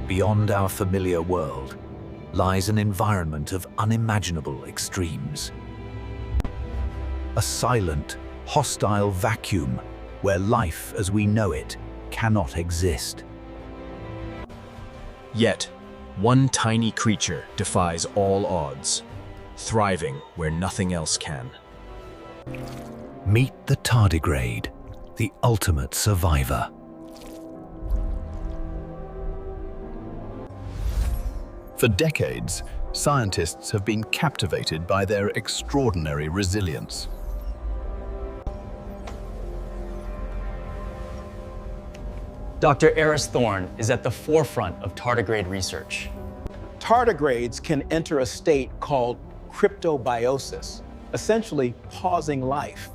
Beyond our familiar world lies an environment of unimaginable extremes. A silent, hostile vacuum where life as we know it cannot exist. Yet, one tiny creature defies all odds, thriving where nothing else can. Meet the tardigrade, the ultimate survivor. For decades, scientists have been captivated by their extraordinary resilience. Dr. Eris Thorne is at the forefront of tardigrade research. Tardigrades can enter a state called cryptobiosis, essentially pausing life.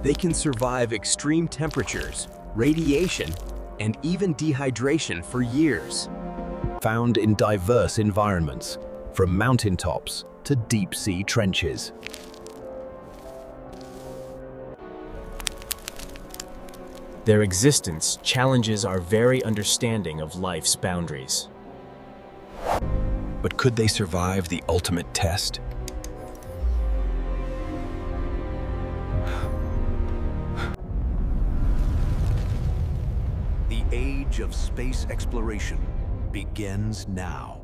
They can survive extreme temperatures, radiation, and even dehydration for years. Found in diverse environments, from mountaintops to deep-sea trenches. Their existence challenges our very understanding of life's boundaries. But could they survive the ultimate test? The age of space exploration begins now.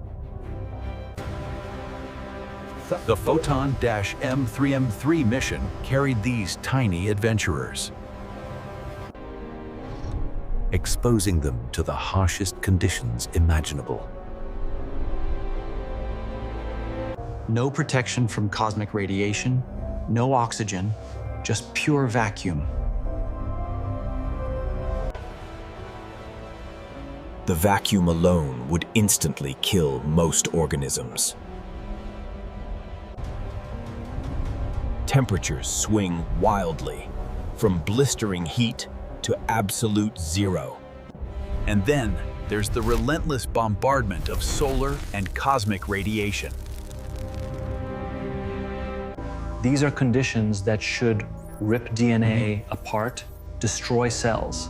The Photon-M3M3 mission carried these tiny adventurers, exposing them to the harshest conditions imaginable. No protection from cosmic radiation, no oxygen, just pure vacuum. The vacuum alone would instantly kill most organisms. Temperatures swing wildly, from blistering heat to absolute zero. And then there's the relentless bombardment of solar and cosmic radiation. These are conditions that should rip DNA apart, destroy cells.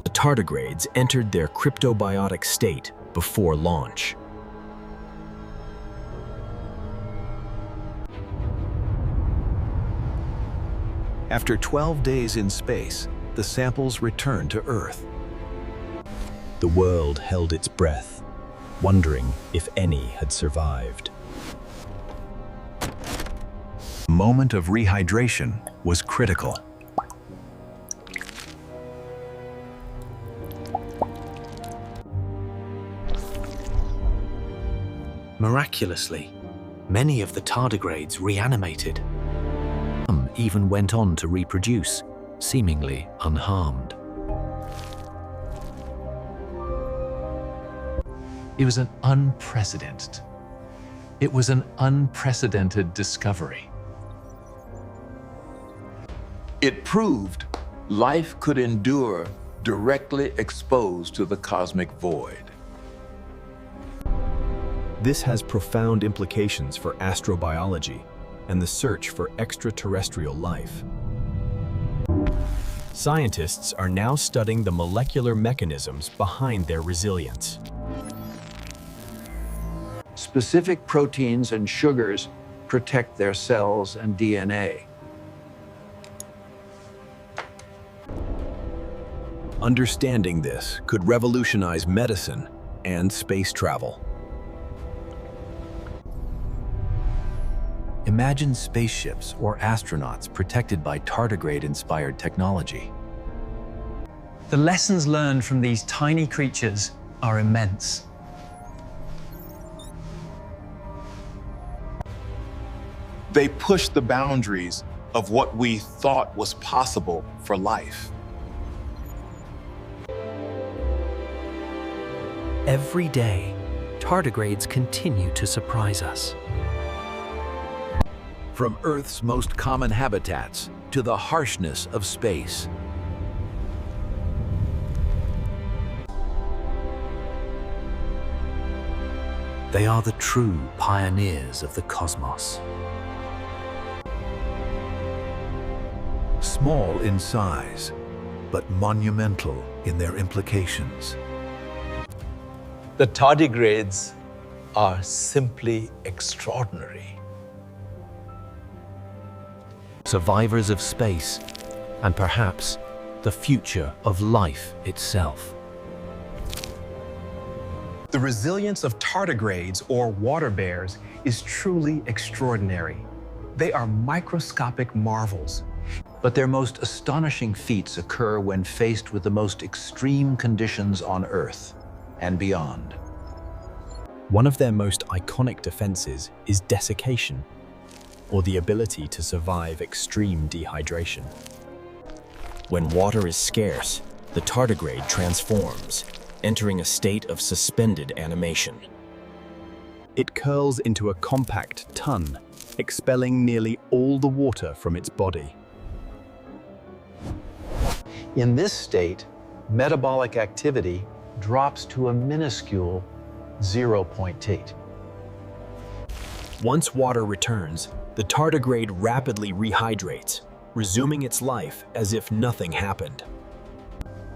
The tardigrades entered their cryptobiotic state before launch. After 12 days in space, the samples returned to Earth. The world held its breath, wondering if any had survived. The moment of rehydration was critical. Miraculously, many of the tardigrades reanimated. Some even went on to reproduce, seemingly unharmed. It was an unprecedented discovery. It proved life could endure directly exposed to the cosmic void. This has profound implications for astrobiology and the search for extraterrestrial life. Scientists are now studying the molecular mechanisms behind their resilience. Specific proteins and sugars protect their cells and DNA. Understanding this could revolutionize medicine and space travel. Imagine spaceships or astronauts protected by tardigrade-inspired technology. The lessons learned from these tiny creatures are immense. They pushed the boundaries of what we thought was possible for life. Every day, tardigrades continue to surprise us. From Earth's most common habitats to the harshness of space. They are the true pioneers of the cosmos. Small in size, but monumental in their implications. The tardigrades are simply extraordinary. Survivors of space, and perhaps the future of life itself. The resilience of tardigrades, or water bears, is truly extraordinary. They are microscopic marvels. But their most astonishing feats occur when faced with the most extreme conditions on Earth and beyond. One of their most iconic defenses is desiccation, or the ability to survive extreme dehydration. When water is scarce, the tardigrade transforms, entering a state of suspended animation. It curls into a compact ton, expelling nearly all the water from its body. In this state, metabolic activity drops to a minuscule 0.8. Once water returns, the tardigrade rapidly rehydrates, resuming its life as if nothing happened.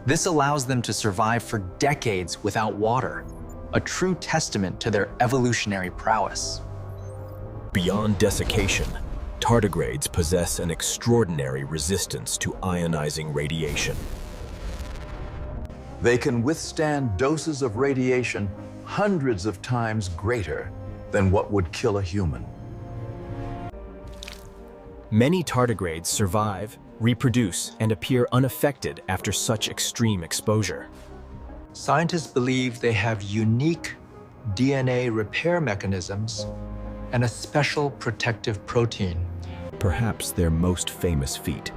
This allows them to survive for decades without water, a true testament to their evolutionary prowess. Beyond desiccation, tardigrades possess an extraordinary resistance to ionizing radiation. They can withstand doses of radiation hundreds of times greater than what would kill a human. Many tardigrades survive, reproduce, and appear unaffected after such extreme exposure. Scientists believe they have unique DNA repair mechanisms and a special protective protein. Perhaps their most famous feat,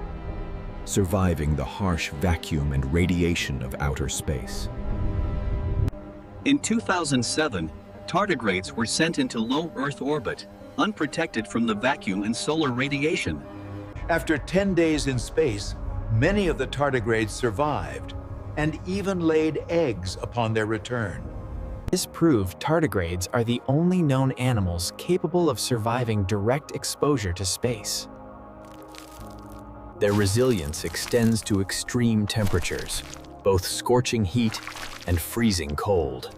surviving the harsh vacuum and radiation of outer space. In 2007, tardigrades were sent into low Earth orbit, unprotected from the vacuum and solar radiation. After 10 days in space, many of the tardigrades survived and even laid eggs upon their return. This proved tardigrades are the only known animals capable of surviving direct exposure to space. Their resilience extends to extreme temperatures, both scorching heat and freezing cold.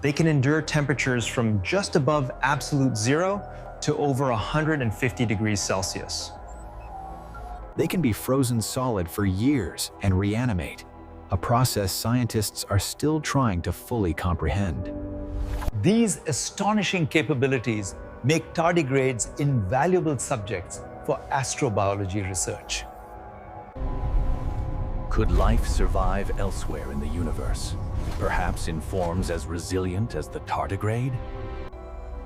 They can endure temperatures from just above absolute zero to over 150 degrees Celsius. They can be frozen solid for years and reanimate, a process scientists are still trying to fully comprehend. These astonishing capabilities make tardigrades invaluable subjects for astrobiology research. Could life survive elsewhere in the universe? Perhaps in forms as resilient as the tardigrade?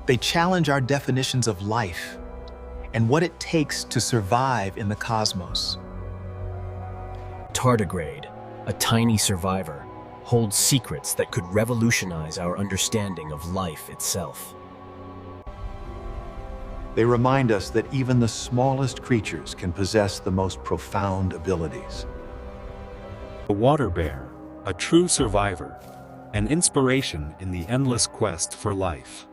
They challenge our definitions of life and what it takes to survive in the cosmos. Tardigrade, a tiny survivor, holds secrets that could revolutionize our understanding of life itself. They remind us that even the smallest creatures can possess the most profound abilities. A water bear, a true survivor, an inspiration in the endless quest for life.